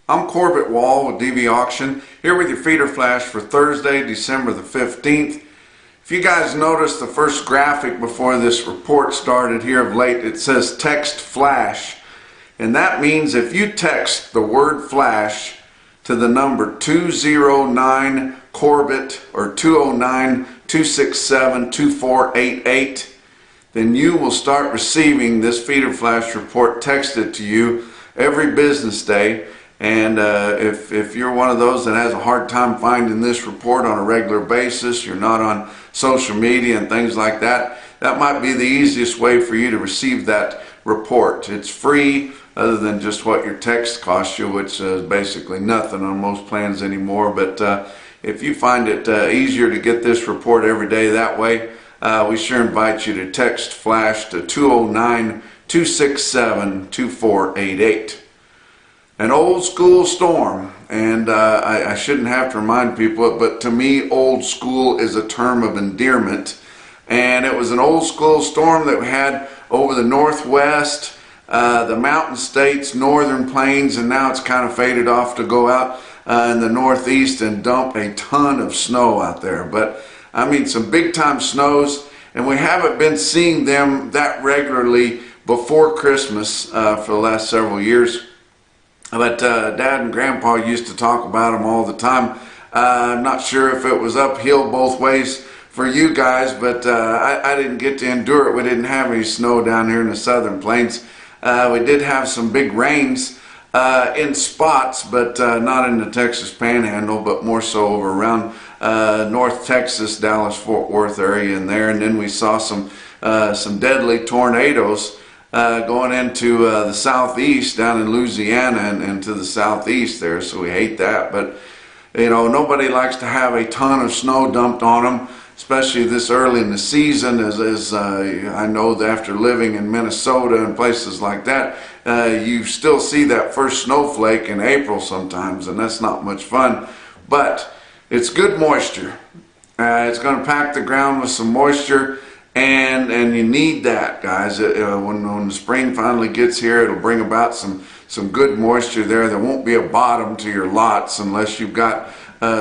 I'm Corbett Wall with DV Auction, here with your feeder flash for Thursday, December the 15th. If you guys noticed the first graphic before this report started here of late, it says text flash. And that means if you text the word flash to the number 209 Corbett or 209-267-2488, then you will start receiving this feeder flash report texted to you every business day. And if you're one of those that has a hard time finding this report on a regular basis, you're not on social media and things like that, that might be the easiest way for you to receive that report. It's free, other than just what your text costs you, which is basically nothing on most plans anymore. But if you find it easier to get this report every day that way, we sure invite you to text flash to 209-267-2488. An old school storm, and I shouldn't have to remind people, but to me old school is a term of endearment. And it was an old school storm that we had over the northwest, the mountain states, northern plains, and now it's kind of faded off to go out in the northeast and dump a ton of snow out there. But I mean some big time snows, and we haven't been seeing them that regularly before Christmas for the last several years. But Dad and Grandpa used to talk about them all the time. I'm not sure if it was uphill both ways for you guys, but I didn't get to endure it. We didn't have any snow down here in the southern plains. We did have some big rains in spots, but not in the Texas Panhandle, but more so over around North Texas, Dallas, Fort Worth area in there. And then we saw some deadly tornadoes going into the southeast down in Louisiana and to the southeast there, so we hate that. But you know, nobody likes to have a ton of snow dumped on them, especially this early in the season, as I know that after living in Minnesota and places like that, you still see that first snowflake in April sometimes, and that's not much fun. But it's good moisture. It's going to pack the ground with some moisture, and you need that, guys. When the spring finally gets here, it'll bring about some good moisture there. There won't be a bottom to your lots unless you've got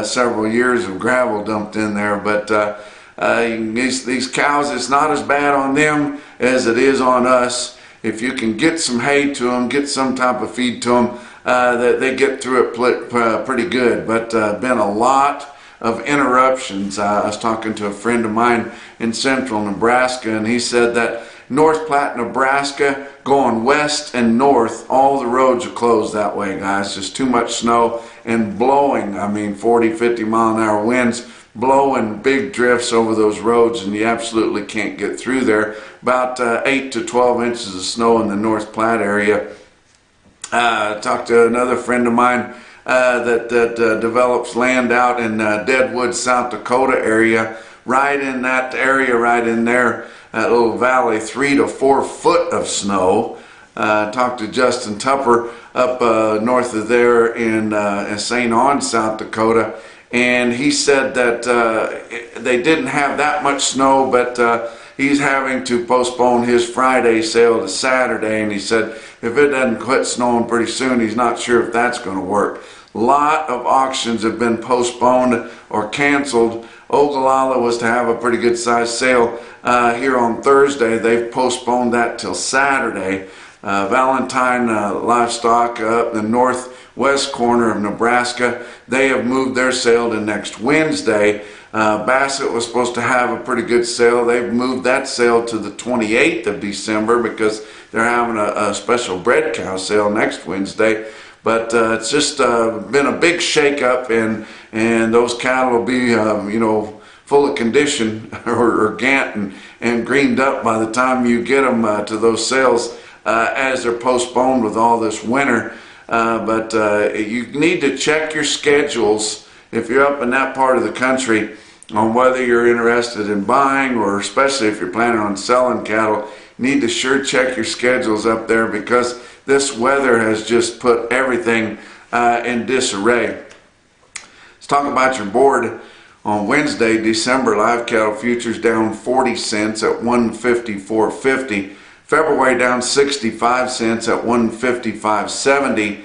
several years of gravel dumped in there. But these cows, it's not as bad on them as it is on us. If you can get some hay to them, get some type of feed to them, that they get through it pretty good. But been a lot of interruptions. I was talking to a friend of mine in central Nebraska, and he said that North Platte, Nebraska, going west and north, all the roads are closed that way, guys. Just too much snow and blowing, I mean 40-50 mile an hour winds, blowing big drifts over those roads, and you absolutely can't get through there. About 8 to 12 inches of snow in the North Platte area. Talked to another friend of mine that develops land out in Deadwood, South Dakota area. Right in that area, right in there, that little valley, 3 to 4 foot of snow. Talked to Justin Tupper up north of there in St. Ann, South Dakota, and he said that they didn't have that much snow, but he's having to postpone his Friday sale to Saturday, and he said if it doesn't quit snowing pretty soon, he's not sure if that's going to work. A lot of auctions have been postponed or canceled. Ogallala was to have a pretty good sized sale here on Thursday. They've postponed that till Saturday. Valentine Livestock up in the northwest corner of Nebraska, they have moved their sale to next Wednesday. Bassett was supposed to have a pretty good sale. They've moved that sale to the 28th of December because they're having a special bred cow sale next Wednesday. But it's just been a big shake-up, and those cattle will be, you know, full of condition or gant and greened up by the time you get them to those sales as they're postponed with all this winter. But you need to check your schedules if you're up in that part of the country on whether you're interested in buying, or especially if you're planning on selling cattle. You need to sure check your schedules up there, because this weather has just put everything in disarray. Let's talk about your board. On Wednesday, December live cattle futures down 40 cents at 154.50. February down 65 cents at 155.70.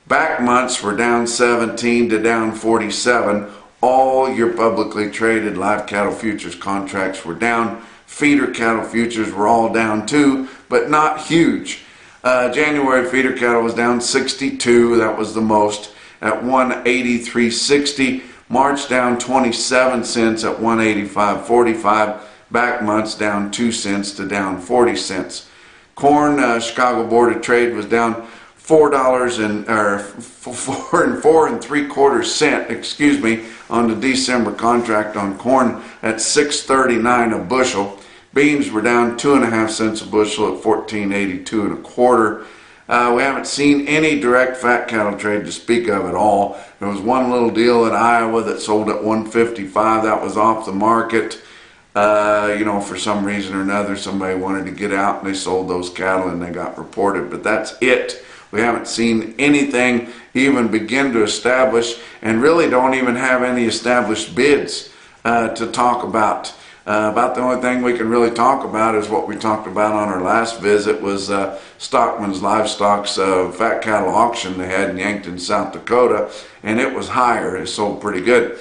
Back months were down 17 to down 47. All your publicly traded live cattle futures contracts were down. Feeder cattle futures were all down too, but not huge. January feeder cattle was down 62, that was the most, at 183.60. March down 27 cents at 185.45. Back months down 2 cents to down 40 cents. Corn, Chicago Board of Trade was down $4.03, excuse me, on the December contract on corn at $6.39 a bushel. Beans were down 2.5 cents a bushel at $14.82 1/4. We haven't seen any direct fat cattle trade to speak of at all. There was one little deal in Iowa that sold at $155. That was off the market. For some reason or another, somebody wanted to get out and they sold those cattle and they got reported. But that's it. We haven't seen anything even begin to establish, and really don't even have any established bids to talk about. About the only thing we can really talk about is what we talked about on our last visit, was Stockman's Livestock's fat cattle auction they had in Yankton, South Dakota, and it was higher. It sold pretty good.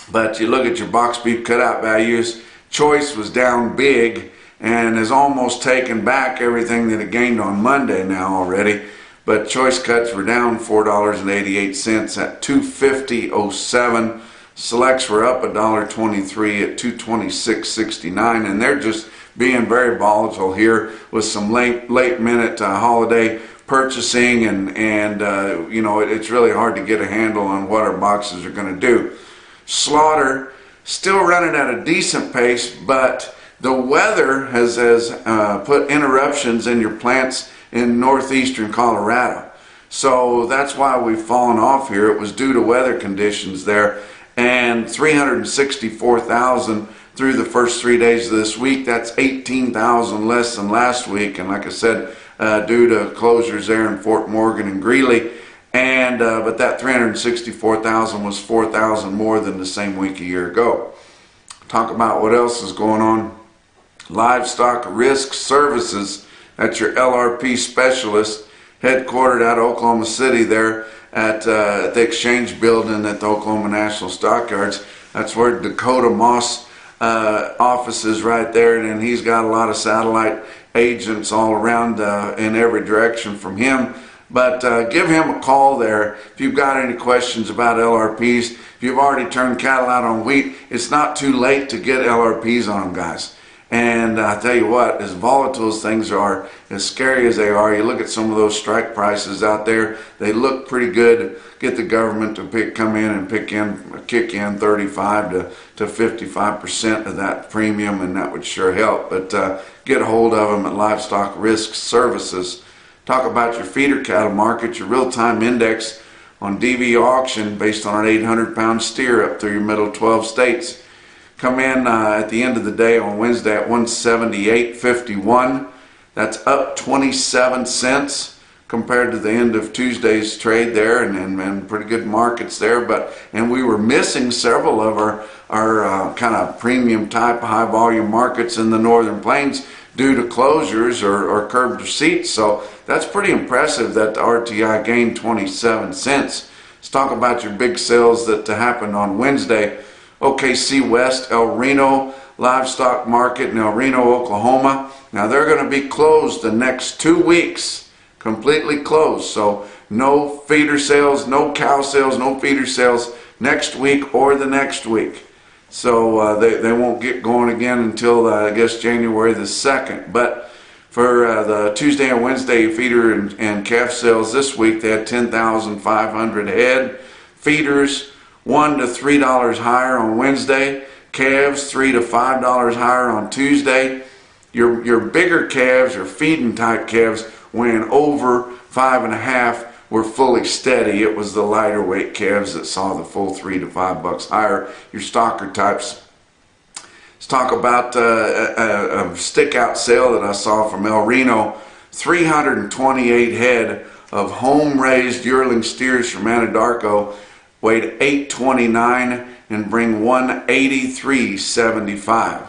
But you look at your box beef cutout values, Choice was down big and has almost taken back everything that it gained on Monday now already. But Choice cuts were down $4.88 at $250.07. Selects were up $1.23 at $226.69, and they're just being very volatile here with some late minute holiday purchasing, and it's really hard to get a handle on what our boxes are going to do. Slaughter still running at a decent pace, but the weather has put interruptions in your plants in northeastern Colorado. So that's why we've fallen off here. It was due to weather conditions there. And 364,000 through the first 3 days of this week. That's 18,000 less than last week. And like I said, due to closures there in Fort Morgan and Greeley. And but that 364,000 was 4,000 more than the same week a year ago. Talk about what else is going on. Livestock Risk Services, that's your LRP specialist, headquartered out of Oklahoma City there at the Exchange Building at the Oklahoma National Stockyards. That's where Dakota Moss office is right there, and he's got a lot of satellite agents all around in every direction from him. But give him a call there if you've got any questions about LRPs. If you've already turned cattle out on wheat, it's not too late to get LRPs on them, guys. And I tell you what, as volatile as things are, as scary as they are, you look at some of those strike prices out there, they look pretty good. Get the government to come in and kick in 35 to 55% of that premium, and that would sure help. But get a hold of them at Livestock Risk Services. Talk about your feeder cattle market, your real-time index on DV auction based on an 800-pound steer up through your middle 12 states. Come in at the end of the day on Wednesday at 178.51. That's up 27 cents compared to the end of Tuesday's trade there, and pretty good markets there. And we were missing several of our kind of premium type high volume markets in the Northern Plains due to closures or curbed receipts. So that's pretty impressive that the RTI gained 27 cents. Let's talk about your big sales that happened on Wednesday. OKC West, El Reno livestock market in El Reno, Oklahoma. Now they're going to be closed the next 2 weeks, completely closed. So no feeder sales, no cow sales, no feeder sales next week or the next week. So they won't get going again until I guess January the 2nd. But for the Tuesday and Wednesday feeder and calf sales this week, they had 10,500 head. Feeders $1 to $3 higher on Wednesday. Calves $3 to $5 higher on Tuesday. Your bigger calves, your feeding type calves, weighing over 5.5 were fully steady. It was the lighter weight calves that saw the full $3 to $5 higher. Your stocker types. Let's talk about a stick out sale that I saw from El Reno. 328 head of home raised yearling steers from Anadarko, weighed 829 and bring 183.75.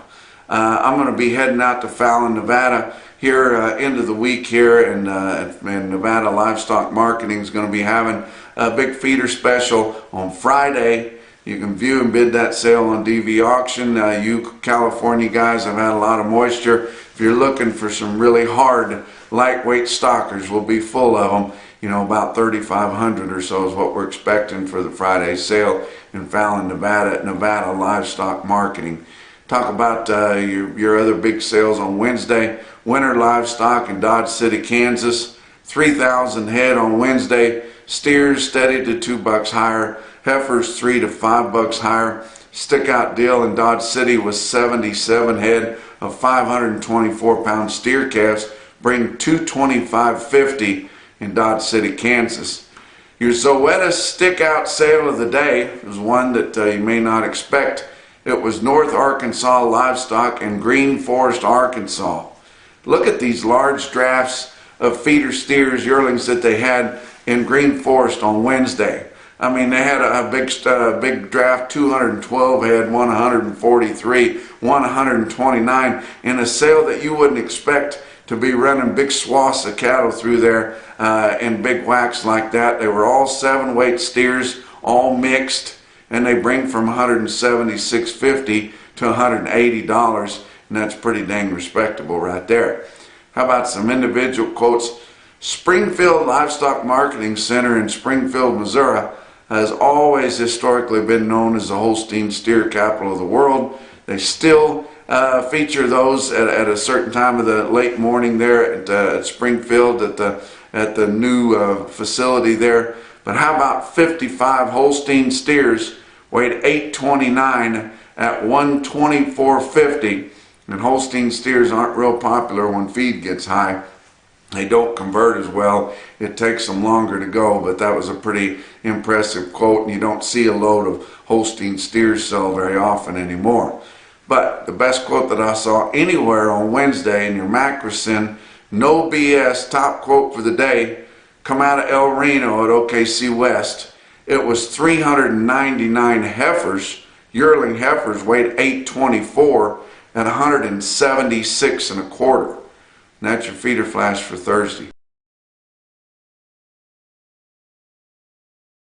I'm going to be heading out to Fallon, Nevada here end of the week here, and Nevada Livestock Marketing is going to be having a big feeder special on Friday. You can view and bid that sale on DV Auction. You California guys have had a lot of moisture. If you're looking for some really hard, lightweight stockers, we'll be full of them. You know, about 3,500 or so is what we're expecting for the Friday sale in Fallon, Nevada at Nevada Livestock Marketing. Talk about your other big sales on Wednesday. Winter Livestock in Dodge City, Kansas. 3,000 head on Wednesday. Steers steady to $2 higher. Heifers $3 to $5 higher. Stick-out deal in Dodge City was 77 head of 524-pound steer calves, bring $225.50 in Dodge City, Kansas. Your Zoetis stick-out sale of the day is one that you may not expect. It was North Arkansas Livestock in Green Forest, Arkansas. Look at these large drafts of feeder steers, yearlings that they had in Green Forest on Wednesday. I mean, they had a big draft, 212 head, 143, 129, in a sale that you wouldn't expect to be running big swaths of cattle through there in big whacks like that. They were all 7-weight steers, all mixed, and they bring from $176.50 to $180, and that's pretty dang respectable right there. How about some individual quotes? Springfield Livestock Marketing Center in Springfield, Missouri has always historically been known as the Holstein steer capital of the world. They still feature those at a certain time of the late morning there at Springfield at the new facility there. But how about 55 Holstein steers weighed 829 at $124.50? And Holstein steers aren't real popular when feed gets high. They don't convert as well. It takes them longer to go, but that was a pretty impressive quote, and you don't see a load of Holstein steers sell very often anymore. But the best quote that I saw anywhere on Wednesday in your Macrocin, no BS, top quote for the day, come out of El Reno at OKC West. It was 399 heifers, yearling heifers, weighed 824 at 176 1/4. And that's your feeder flash for Thursday.